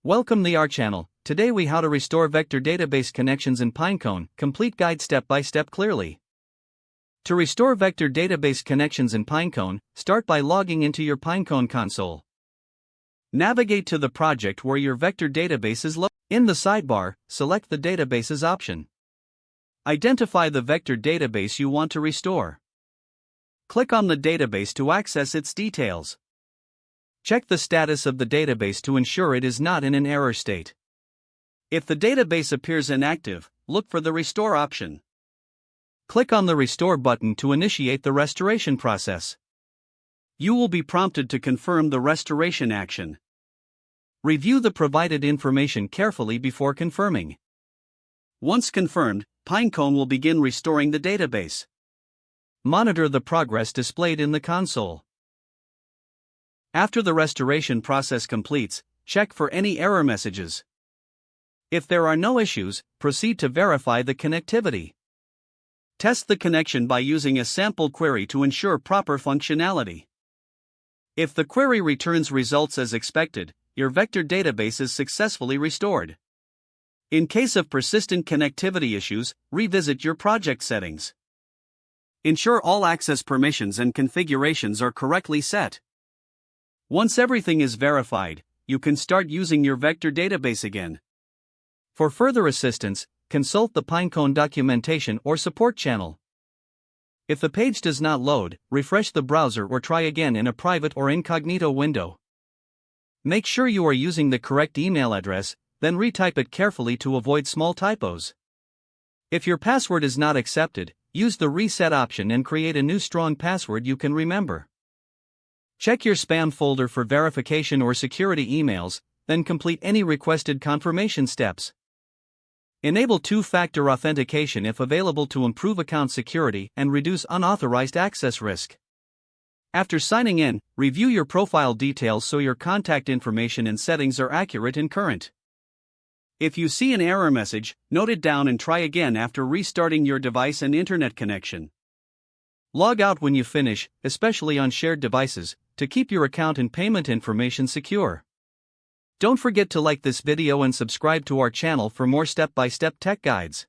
Welcome to our channel. Today we how to restore vector database connections in Pinecone, complete guide step by step clearly. To restore vector database connections in Pinecone, start by logging into your Pinecone console. Navigate to the project where your vector database is located. In the sidebar, select the Databases option. Identify the vector database you want to restore. Click on the database to access its details. Check the status of the database to ensure it is not in an error state. If the database appears inactive, look for the Restore option. Click on the Restore button to initiate the restoration process. You will be prompted to confirm the restoration action. Review the provided information carefully before confirming. Once confirmed, Pinecone will begin restoring the database. Monitor the progress displayed in the console. After the restoration process completes, check for any error messages. If there are no issues, proceed to verify the connectivity. Test the connection by using a sample query to ensure proper functionality. If the query returns results as expected, your vector database is successfully restored. In case of persistent connectivity issues, revisit your project settings. Ensure all access permissions and configurations are correctly set. Once everything is verified, you can start using your vector database again. For further assistance, consult the Pinecone documentation or support channel. If the page does not load, refresh the browser or try again in a private or incognito window. Make sure you are using the correct email address, then retype it carefully to avoid small typos. If your password is not accepted, use the reset option and create a new strong password you can remember. Check your spam folder for verification or security emails, then complete any requested confirmation steps. Enable two-factor authentication if available to improve account security and reduce unauthorized access risk. After signing in, review your profile details so your contact information and settings are accurate and current. If you see an error message, note it down and try again after restarting your device and internet connection. Log out when you finish, especially on shared devices, to keep your account and payment information secure. Don't forget to like this video and subscribe to our channel for more step-by-step tech guides.